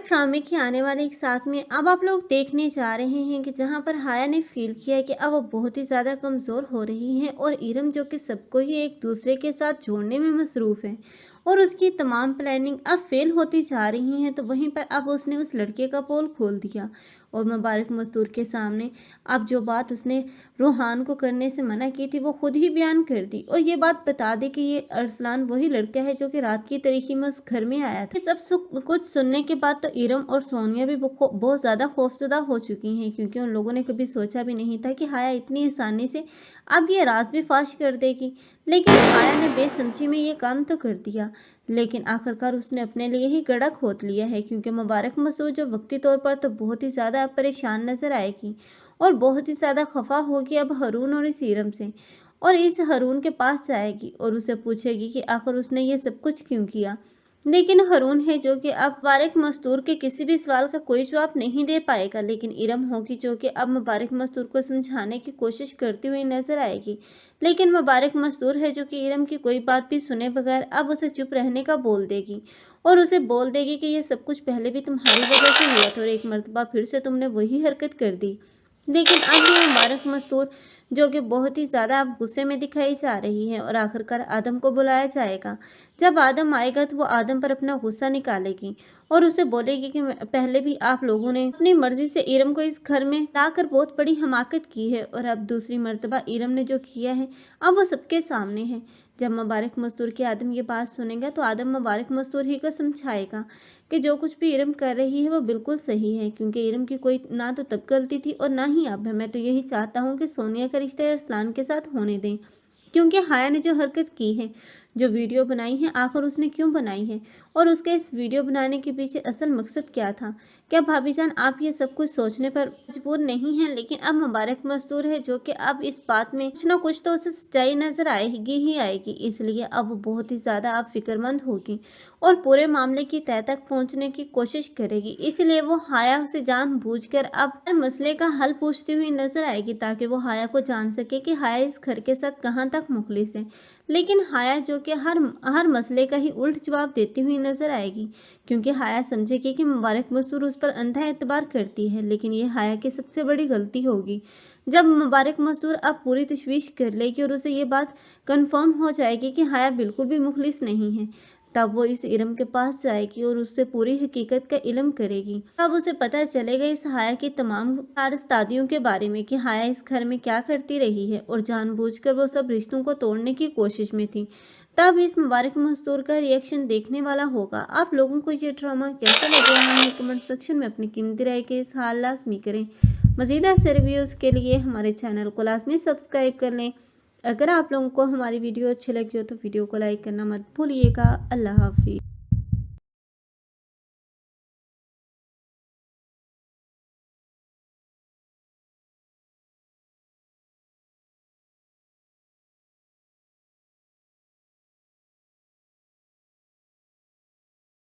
ड्रामे की आने वाले एक साथ में अब आप लोग देखने जा रहे हैं कि जहां पर हाया ने फील किया कि अब वो बहुत ही ज़्यादा कमज़ोर हो रही हैं और इरम जो कि सबको ही एक दूसरे के साथ जोड़ने में मसरूफ़ है और उसकी तमाम प्लानिंग अब फेल होती जा रही हैं। तो वहीं पर अब उसने उस लड़के का पोल खोल दिया और मुबारक मस्तूर के सामने अब जो बात उसने रूहान को करने से मना की थी वो खुद ही बयान कर दी और ये बात बता दी कि ये अरसलान वही लड़का है जो कि रात की तरीके में उस घर में आया था। ये सब कुछ सुनने के बाद तो इरम और सोनिया भी बहुत ज़्यादा खौफजदा हो चुकी हैं, क्योंकि उन लोगों ने कभी सोचा भी नहीं था कि हाया इतनी आसानी से अब ये राज भी फाश कर देगी। लेकिन हाया ने बेसमझी में ये काम तो कर दिया, लेकिन आखिरकार उसने अपने लिए ही गड़ा खोद लिया है, क्योंकि मुबारक मसूद जो वक्ती तौर पर तो बहुत ही ज़्यादा परेशान नज़र आएगी और बहुत ही ज़्यादा खफा होगी अब हारून और इस इरम से, और इस हारून के पास जाएगी और उसे पूछेगी कि आखिर उसने ये सब कुछ क्यों किया। लेकिन हारून है जो कि अब मुबारक मस्तूर के किसी भी सवाल का कोई जवाब नहीं दे पाएगा, लेकिन इरम होगी जो कि अब मुबारक मस्तूर को समझाने की कोशिश करती हुई नजर आएगी। लेकिन मुबारक मस्तूर है जो कि इरम की कोई बात भी सुने बगैर अब उसे चुप रहने का बोल देगी और उसे बोल देगी कि ये सब कुछ पहले भी तुम्हारी वजह से हुआ था और एक मर्तबा फिर से तुमने वही हरकत कर दी। लेकिन अब ये मुबारक मस्तूर जो कि बहुत ही ज़्यादा अब गुस्से में दिखाई जा रही है और आखिरकार आदम को बुलाया जाएगा। जब आदम आएगा तो वो आदम पर अपना गुस्सा निकालेगी और उसे बोलेगी कि पहले भी आप लोगों ने अपनी मर्जी से इरम को इस घर में लाकर बहुत बड़ी हमाकत की है और अब दूसरी मर्तबा इरम ने जो किया है अब वो सबके सामने है। जब मुबारक मस्तूर के आदम ये बात सुनेगा तो आदम मुबारक मस्तूर ही को समझाएगा कि जो कुछ भी इरम कर रही है वो बिल्कुल सही है, क्योंकि इरम की कोई ना तो तब गलती थी और ना ही अब है। मैं तो यही चाहता हूँ कि सोनिया का रिश्ता अरसलान के साथ होने दें, क्योंकि हाया ने जो हरकत की है, जो वीडियो बनाई है, आखिर उसने क्यों बनाई है और उसके इस वीडियो बनाने के पीछे असल मकसद क्या था। क्या भाभी जान आप ये सब कुछ सोचने पर मजबूर नहीं हैं? लेकिन अब मुबारक मस्तूर है जो कि अब इस बात में कुछ ना कुछ तो उसे सच्चाई नजर आएगी ही आएगी, इसलिए अब वो बहुत ही ज़्यादा अब फिक्रमंद होगी और पूरे मामले की तह तक पहुंचने की कोशिश करेगी। इसलिए वो हाया से जानबूझकर अब हर मसले का हल पूछती हुई नजर आएगी, ताकि वो हाया को जान सके कि हाया इस घर के साथ कहाँ तक मुखलिस है। लेकिन हाया जो कि हर मसले का ही उल्ट जवाब देती हुई नजर आएगी, क्योंकि हाया समझेगी कि मुबारक मस्तूर उस पर अंधा एतबार करती है। लेकिन ये हाया की सबसे बड़ी गलती होगी जब मुबारक मस्तूर अब पूरी तशवीश कर लेगी और उसे ये बात कंफर्म हो जाएगी कि हाया बिल्कुल भी मुखलिस नहीं है। तब वो इस इरम के पास जाएगी और उससे पूरी हकीकत का इल्म करेगी। तब उसे पता चलेगा इस हाया की तमाम कारस्तादियों के बारे में कि हाया इस घर में क्या करती रही है और जानबूझकर वो सब रिश्तों को तोड़ने की कोशिश में थी। तब इस मुबारक मस्तूर का रिएक्शन देखने वाला होगा। आप लोगों को ये ड्रामा कैसा लग रहा है कमेंट सेक्शन में अपनी कीमती राय के इस हाल लाजमी करें। मज़ीद ऐसे रिव्यूज़ के लिए हमारे चैनल को लाजमी सब्सक्राइब कर लें। अगर आप लोगों को हमारी वीडियो अच्छी लगी हो तो वीडियो को लाइक करना मत भूलिएगा। अल्लाह हाफिज़।